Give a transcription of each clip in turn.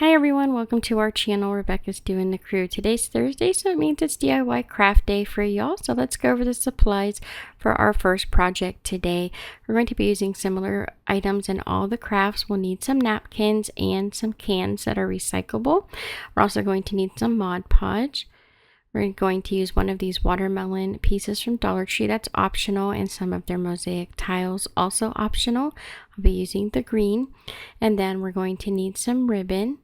Hi everyone, welcome to our channel. Rebecca's doing the crew. Today's Thursday, so it means it's DIY craft day for y'all. So let's go over the supplies for our first project today. We're going to be using similar items in all the crafts. We'll need some napkins and some cans that are recyclable. We're also going to need some Mod Podge. We're going to use one of these watermelon pieces from Dollar Tree. That's optional, and some of their mosaic tiles also optional. I'll be using the green. And then we're going to need some ribbon.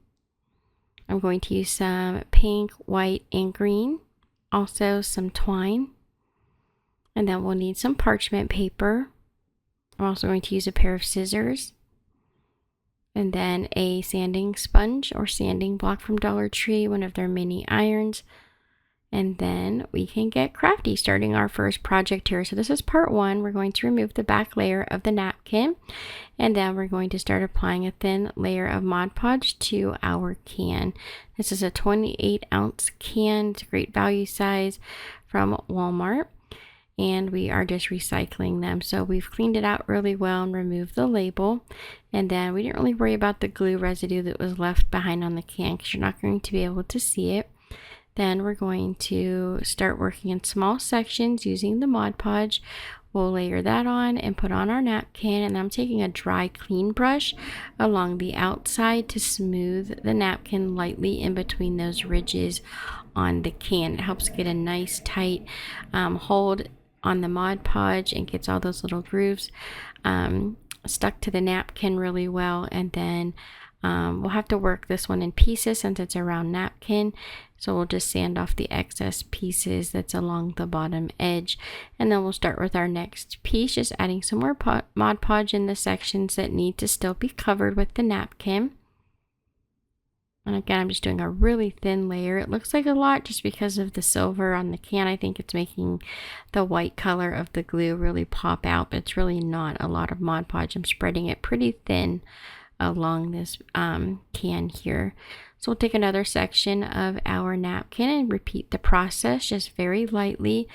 I'm going to use some pink, white, and green. Also some twine. And then we'll need some parchment paper. I'm also going to use a pair of scissors. And then a sanding sponge or sanding block from Dollar Tree, one of their mini irons. And then we can get crafty starting our first project here. So this is part one. We're going to remove the back layer of the napkin, and then we're going to start applying a thin layer of Mod Podge to our can. This is a 28-ounce can. It's a great value size from Walmart, and we are just recycling them. So we've cleaned it out really well and removed the label, and then we didn't really worry about the glue residue that was left behind on the can because you're not going to be able to see it. Then we're going to start working in small sections using the Mod Podge. We'll layer that on and put on our napkin, and I'm taking a dry clean brush along the outside to smooth the napkin lightly in between those ridges on the can. It helps get a nice tight hold on the Mod Podge and gets all those little grooves stuck to the napkin really well. And then we'll have to work this one in pieces since it's a round napkin. So we'll just sand off the excess pieces that's along the bottom edge. And then we'll start with our next piece, just adding some more Mod Podge in the sections that need to still be covered with the napkin. And again, I'm just doing a really thin layer. It looks like a lot just because of the silver on the can. I think it's making the white color of the glue really pop out, but it's really not a lot of Mod Podge. I'm spreading it pretty thin along this can here. So we'll take another section of our napkin and repeat the process. Just very lightly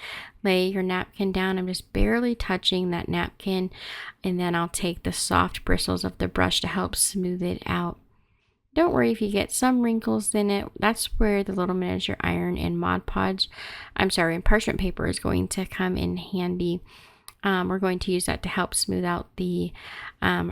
lay your napkin down. I'm just barely touching that napkin, and then I'll take the soft bristles of the brush to help smooth it out. Don't worry if you get some wrinkles in it. That's where the little miniature iron and Mod Podge, and parchment paper is going to come in handy. We're going to use that to help smooth out the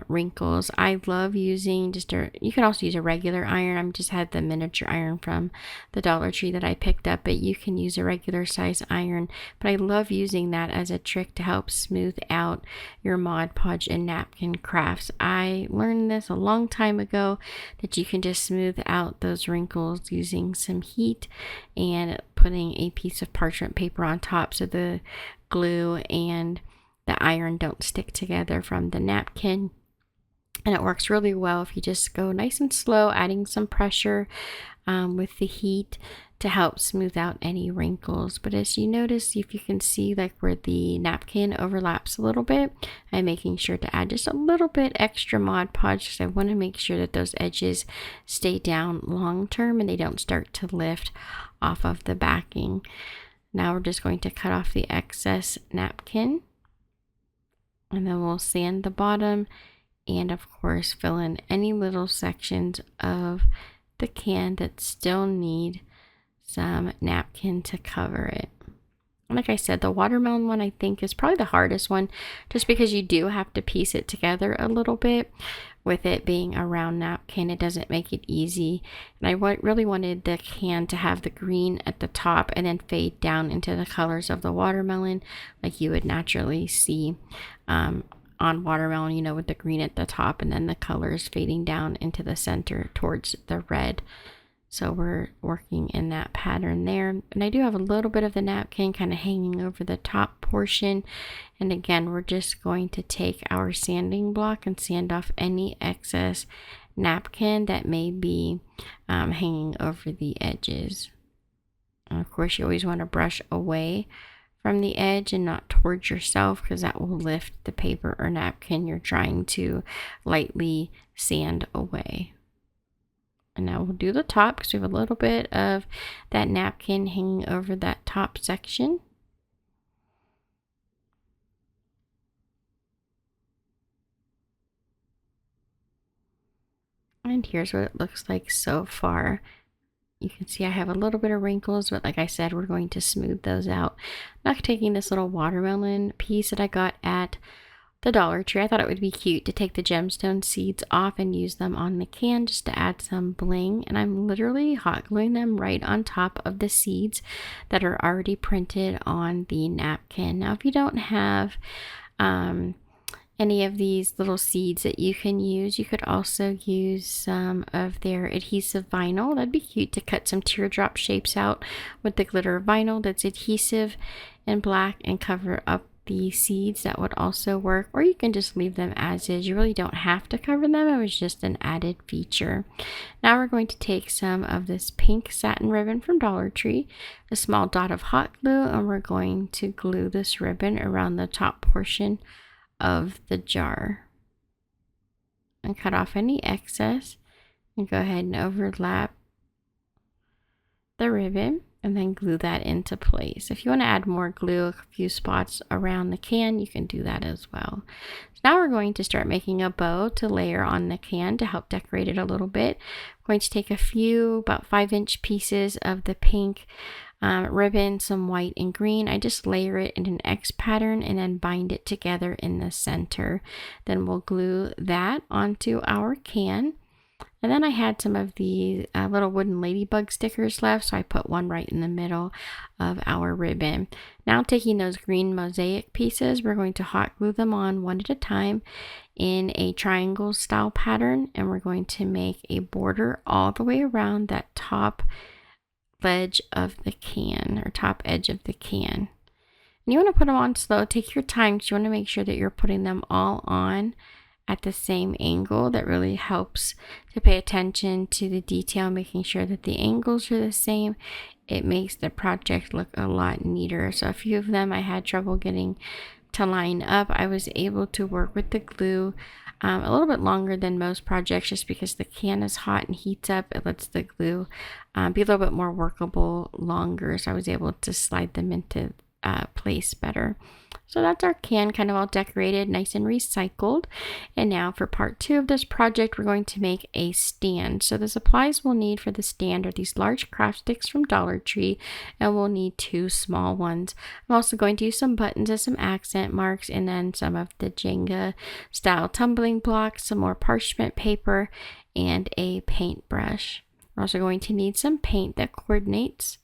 wrinkles. I love using you can also use a regular iron. I just had the miniature iron from the Dollar Tree that I picked up, but you can use a regular size iron. But I love using that as a trick to help smooth out your Mod Podge and napkin crafts. I learned this a long time ago that you can just smooth out those wrinkles using some heat and putting a piece of parchment paper on top so the glue and the iron don't stick together from the napkin. And it works really well if you just go nice and slow, adding some pressure with the heat to help smooth out any wrinkles. But as you notice, if you can see like where the napkin overlaps a little bit, I'm making sure to add just a little bit extra Mod Podge because I want to make sure that those edges stay down long term and they don't start to lift off of the backing. Now we're just going to cut off the excess napkin, and then we'll sand the bottom and of course fill in any little sections of the can that still need some napkin to cover it. Like I said, the watermelon one I think is probably the hardest one just because you do have to piece it together a little bit. With it being a round napkin, it doesn't make it easy. And I really wanted the can to have the green at the top and then fade down into the colors of the watermelon like you would naturally see on watermelon, you know, with the green at the top and then the colors fading down into the center towards the red. So we're working in that pattern there. And I do have a little bit of the napkin kind of hanging over the top portion. And again, we're just going to take our sanding block and sand off any excess napkin that may be hanging over the edges. And of course, you always want to brush away from the edge and not towards yourself because that will lift the paper or napkin you're trying to lightly sand away. And now we'll do the top because we have a little bit of that napkin hanging over that top section. And and here's what it looks like so far. You can see I have a little bit of wrinkles, but like I said, we're going to smooth those out. Now taking this little watermelon piece that I got at the Dollar Tree, I thought it would be cute to take the gemstone seeds off and use them on the can just to add some bling. And I'm literally hot gluing them right on top of the seeds that are already printed on the napkin. Now, if you don't have any of these little seeds that you can use, you could also use some of their adhesive vinyl. That'd be cute to cut some teardrop shapes out with the glitter vinyl that's adhesive and black and cover up the seeds. That would also work, or you can just leave them as is. You really don't have to cover them. It was just an added feature. Now we're going to take some of this pink satin ribbon from Dollar Tree, a small dot of hot glue, and we're going to glue this ribbon around the top portion of the jar and cut off any excess, and go ahead and overlap the ribbon and then glue that into place. If you want to add more glue, a few spots around the can, you can do that as well. So now we're going to start making a bow to layer on the can to help decorate it a little bit. I'm going to take a few about 5-inch pieces of the pink ribbon, some white and green. I just layer it in an X pattern and then bind it together in the center. Then we'll glue that onto our can. And then I had some of the little wooden ladybug stickers left, so I put one right in the middle of our ribbon. Now taking those green mosaic pieces, we're going to hot glue them on one at a time in a triangle style pattern, and we're going to make a border all the way around that top edge of the can, or top edge of the can. And you want to put them on slow. Take your time because you want to make sure that you're putting them all on at the same angle. That really helps to pay attention to the detail, making sure that the angles are the same. It makes the project look a lot neater. So a few of them I had trouble getting to line up. I was able to work with the glue a little bit longer than most projects, just because the can is hot and heats up. It lets the glue be a little bit more workable longer, so I was able to slide them into place better. So that's our can, kind of all decorated, nice and recycled. And now for part 2 of this project, we're going to make a stand. So the supplies we'll need for the stand are these large craft sticks from Dollar Tree, and we'll need 2 small ones. I'm also going to use some buttons as some accent marks, and then some of the Jenga style tumbling blocks, some more parchment paper, and a paintbrush. We're also going to need some paint that coordinates.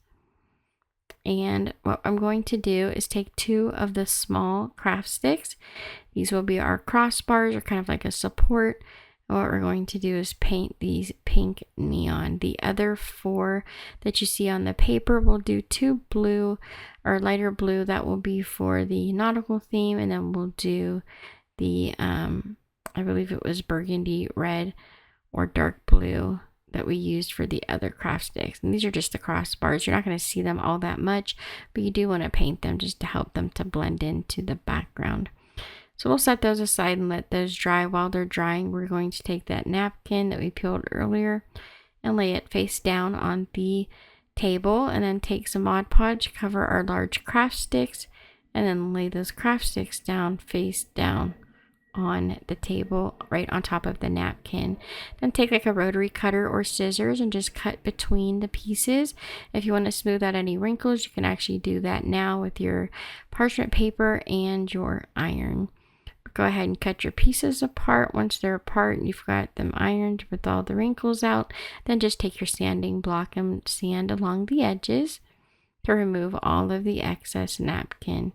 And what I'm going to do is take 2 of the small craft sticks. These will be our crossbars, or kind of like a support. And what we're going to do is paint these pink neon. The other 4 that you see on the paper, we'll do 2 blue or lighter blue. That will be for the nautical theme. And then we'll do the, I believe it was burgundy red or dark blue that we used for the other craft sticks. And these are just the crossbars. You're not going to see them all that much, but you do want to paint them just to help them to blend into the background. So we'll set those aside and let those dry. While they're drying, we're going to take that napkin that we peeled earlier and lay it face down on the table, and then take some Mod Podge, cover our large craft sticks, and then lay those craft sticks down face down on the table right on top of the napkin. Then take like a rotary cutter or scissors and just cut between the pieces. If you want to smooth out any wrinkles, you can actually do that now with your parchment paper and your iron. Go ahead and cut your pieces apart. Once they're apart and you've got them ironed with all the wrinkles out, then just take your sanding block and sand along the edges to remove all of the excess napkin.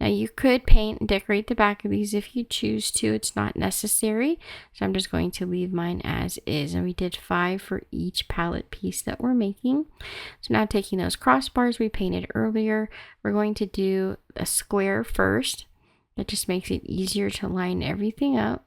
Now you could paint and decorate the back of these if you choose to. It's not necessary, so I'm just going to leave mine as is. And we did 5 for each palette piece that we're making. So now taking those crossbars we painted earlier, we're going to do a square first. That just makes it easier to line everything up.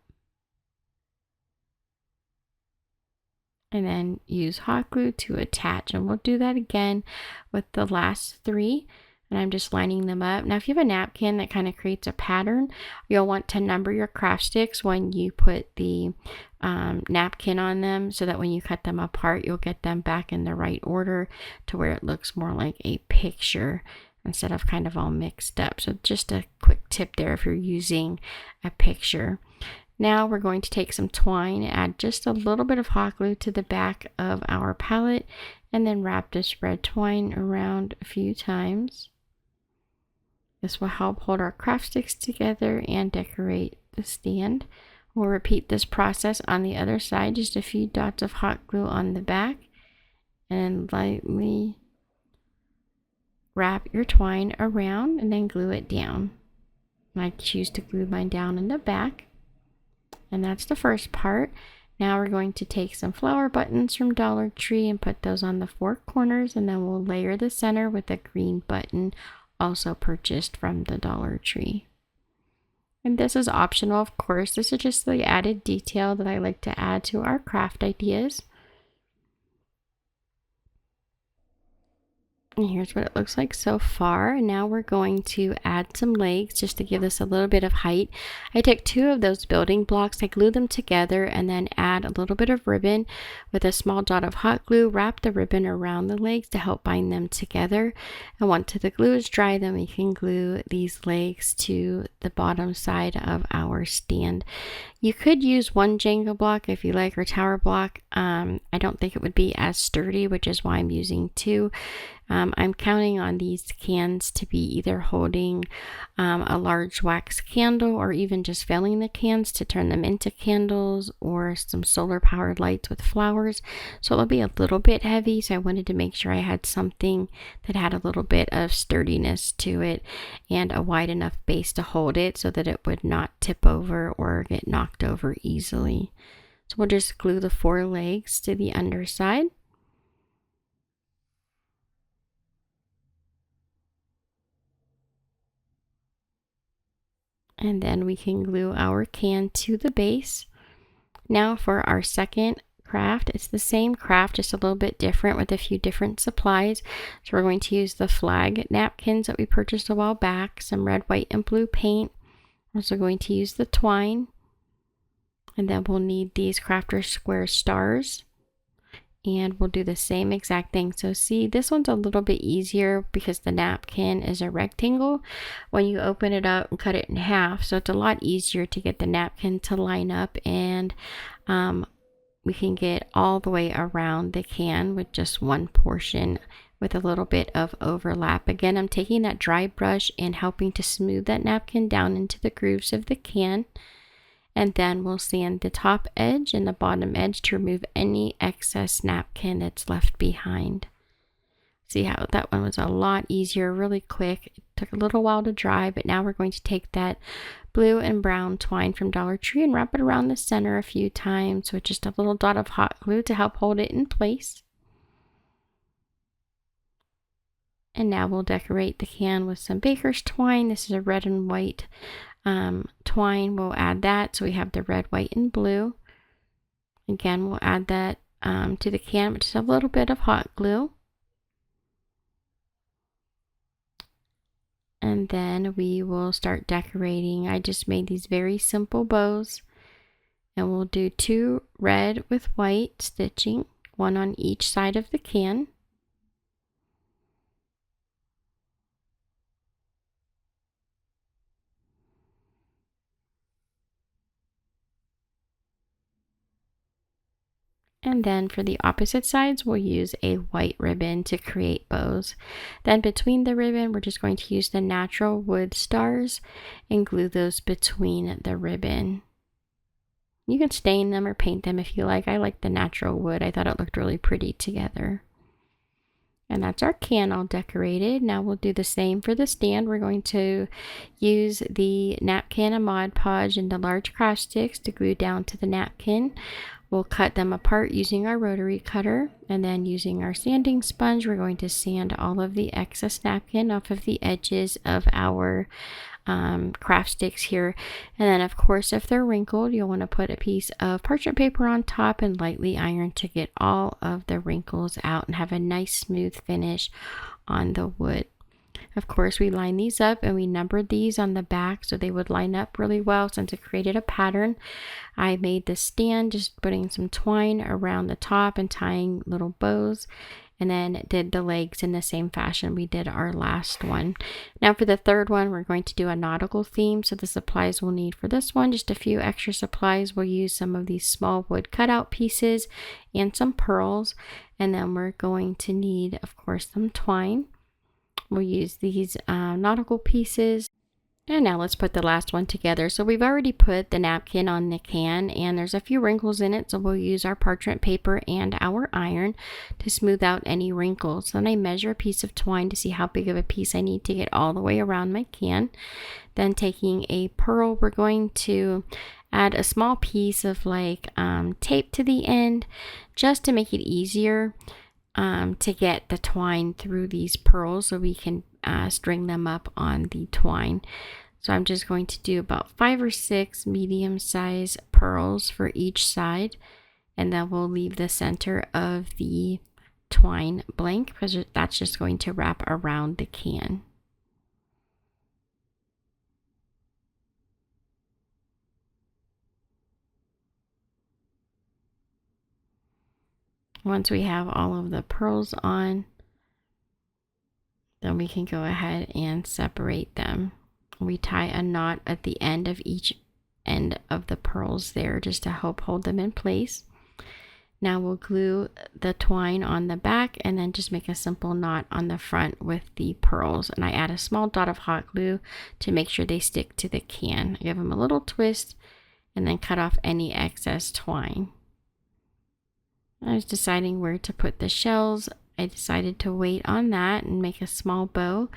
And then use hot glue to attach. And we'll do that again with the last 3. And I'm just lining them up. Now, if you have a napkin that kind of creates a pattern, you'll want to number your craft sticks when you put the napkin on them, so that when you cut them apart, you'll get them back in the right order to where it looks more like a picture instead of kind of all mixed up. So just a quick tip there if you're using a picture. Now we're going to take some twine, add just a little bit of hot glue to the back of our palette, and then wrap this red twine around a few times. This will help hold our craft sticks together and decorate the stand. We'll repeat this process on the other side, just a few dots of hot glue on the back, and lightly wrap your twine around and then glue it down. I choose to glue mine down in the back. And that's the first part. Now we're going to take some flower buttons from Dollar Tree and put those on the four corners, and then we'll layer the center with a green button also purchased from the Dollar Tree. And this is optional, of course. This is just the added detail that I like to add to our craft ideas. And here's what it looks like so far. And now we're going to add some legs just to give this a little bit of height. I took two of those building blocks, I glued them together, and then add a little bit of ribbon with a small dot of hot glue. Wrap the ribbon around the legs to help bind them together. And once the glue is dry, then we can glue these legs to the bottom side of our stand. You could use one Jenga block if you like, or tower block. I don't think it would be as sturdy, which is why I'm using two. I'm counting on these cans to be either holding a large wax candle, or even just filling the cans to turn them into candles, or some solar powered lights with flowers. So it'll be a little bit heavy, so I wanted to make sure I had something that had a little bit of sturdiness to it and a wide enough base to hold it so that it would not tip over or get knocked over easily. So we'll just glue the four legs to the underside. And then we can glue our can to the base. Now for our second craft, it's the same craft, just a little bit different with a few different supplies. So we're going to use the flag napkins that we purchased a while back, some red, white, and blue paint. We're also going to use the twine. And then we'll need these Crafter's Square stars. And we'll do the same exact thing. So see, this one's a little bit easier because the napkin is a rectangle when you open it up and cut it in half. So it's a lot easier to get the napkin to line up, and we can get all the way around the can with just one portion with a little bit of overlap. Again, I'm taking that dry brush and helping to smooth that napkin down into the grooves of the can. And then we'll sand the top edge and the bottom edge to remove any excess napkin that's left behind. See how that one was a lot easier, really quick. It took a little while to dry, but now we're going to take that blue and brown twine from Dollar Tree and wrap it around the center a few times with just a little dot of hot glue to help hold it in place. And now we'll decorate the can with some baker's twine. This is a red and white twine. We'll add that so we have the red, white, and blue. Again, we'll add that to the can with just a little bit of hot glue. And then we will start decorating. I just made these very simple bows, and we'll do two red with white stitching, one on each side of the can. And then for the opposite sides, we'll use a white ribbon to create bows. Then between the ribbon, we're just going to use the natural wood stars and glue those between the ribbon. You can stain them or paint them if you like. I like the natural wood. I thought it looked really pretty together. And that's our can all decorated. Now we'll do the same for the stand. We're going to use the napkin and Mod Podge and the large craft sticks to glue down to the napkin. We'll cut them apart using our rotary cutter, and then using our sanding sponge, we're going to sand all of the excess napkin off of the edges of our craft sticks here. And then of course, if they're wrinkled, you'll want to put a piece of parchment paper on top and lightly iron to get all of the wrinkles out and have a nice smooth finish on the wood. Of course, we lined these up and we numbered these on the back so they would line up really well since it created a pattern. I made the stand just putting some twine around the top and tying little bows, and then did the legs in the same fashion we did our last one. Now for the third one, we're going to do a nautical theme. So the supplies we'll need for this one, just a few extra supplies. We'll use some of these small wood cutout pieces and some pearls. And then we're going to need, of course, some twine. We'll use these nautical pieces. And now let's put the last one together. So we've already put the napkin on the can and there's a few wrinkles in it. So we'll use our parchment paper and our iron to smooth out any wrinkles. Then I measure a piece of twine to see how big of a piece I need to get all the way around my can. Then taking a pearl, we're going to add a small piece of like tape to the end just to make it easier to get the twine through these pearls so we can string them up on the twine. So I'm just going to do about 5 or 6 medium-sized pearls for each side, and then we'll leave the center of the twine blank because that's just going to wrap around the can. Once we have all of the pearls on, then we can go ahead and separate them. We tie a knot at the end of each end of the pearls there just to help hold them in place. Now we'll glue the twine on the back and then just make a simple knot on the front with the pearls. And I add a small dot of hot glue to make sure they stick to the can. I give them a little twist and then cut off any excess twine. I was deciding where to put the shells. I decided to wait on that and make a small bow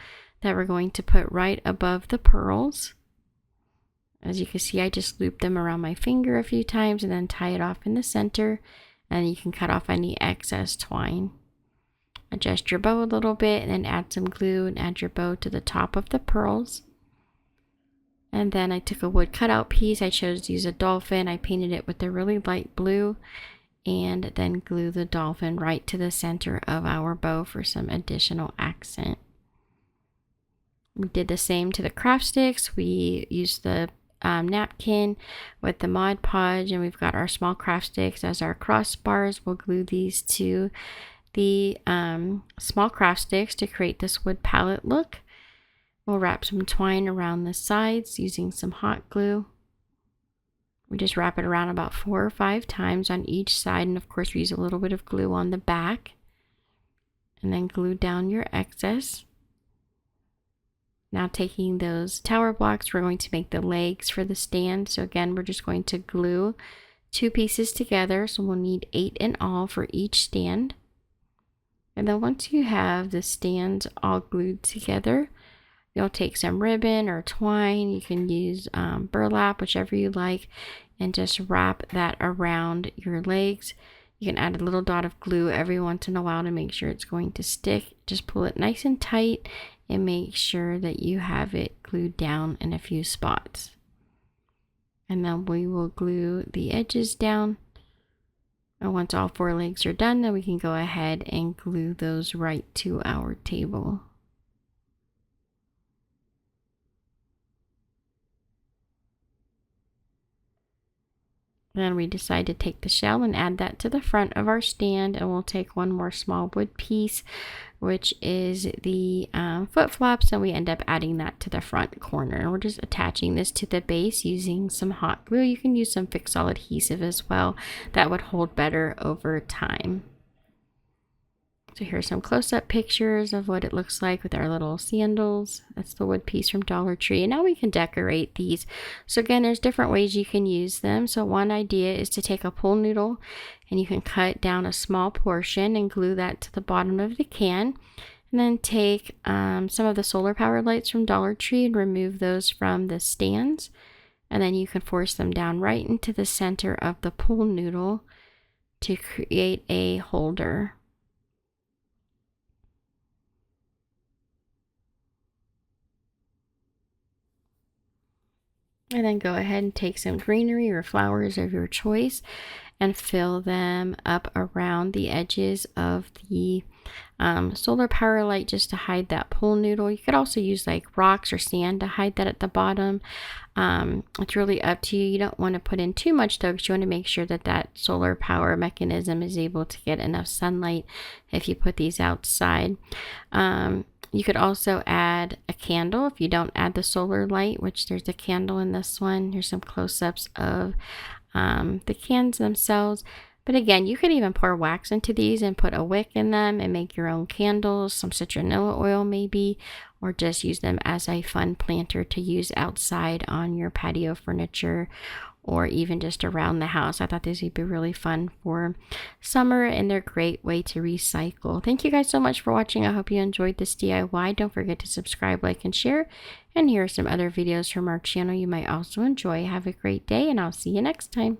that we're going to put right above the pearls. As you can see, I just loop them around my finger a few times and then tie it off in the center, and you can cut off any excess twine. Adjust your bow a little bit and then add some glue and add your bow to the top of the pearls. And then I took a wood cutout piece. I chose to use a dolphin. I painted it with a really light blue and then glue the dolphin right to the center of our bow for some additional accent. We did the same to the craft sticks. We used the napkin with the Mod Podge, and we've got our small craft sticks as our crossbars. We'll glue these to the small craft sticks to create this wood palette look. We'll wrap some twine around the sides using some hot glue. We just wrap it around about 4 or 5 times on each side, and of course we use a little bit of glue on the back, and then glue down your excess. Now taking those tower blocks, we're going to make the legs for the stand. So again, we're just going to glue 2 pieces together. So we'll need 8 in all for each stand. And then once you have the stands all glued together, you'll take some ribbon or twine. You can use burlap, whichever you like, and just wrap that around your legs. You can add a little dot of glue every once in a while to make sure it's going to stick. Just pull it nice and tight and make sure that you have it glued down in a few spots. And then we will glue the edges down. And once all 4 legs are done, then we can go ahead and glue those right to our table. Then we decide to take the shell and add that to the front of our stand, and we'll take one more small wood piece, which is the foot flops, and we end up adding that to the front corner. We're just attaching this to the base using some hot glue. You can use some Fix-All adhesive as well. That would hold better over time. So here's some close-up pictures of what it looks like with our little sandals. That's the wood piece from Dollar Tree. And now we can decorate these. So again, there's different ways you can use them. So one idea is to take a pool noodle and you can cut down a small portion and glue that to the bottom of the can. And then take some of the solar powered lights from Dollar Tree and remove those from the stands. And then you can force them down right into the center of the pool noodle to create a holder. And then go ahead and take some greenery or flowers of your choice and fill them up around the edges of the solar power light just to hide that pool noodle. You could also use like rocks or sand to hide that at the bottom. It's really up to you. You don't want to put in too much though, because you want to make sure that that solar power mechanism is able to get enough sunlight if you put these outside. You could also add a candle if you don't add the solar light, which there's a candle in this one. Here's some close-ups of the cans themselves. But again, you could even pour wax into these and put a wick in them and make your own candles, some citronella oil maybe, or just use them as a fun planter to use outside on your patio furniture or even just around the house. I thought these would be really fun for summer, and they're a great way to recycle. Thank you guys so much for watching. I hope you enjoyed this DIY. Don't forget to subscribe, like, and share. And here are some other videos from our channel you might also enjoy. Have a great day, and I'll see you next time.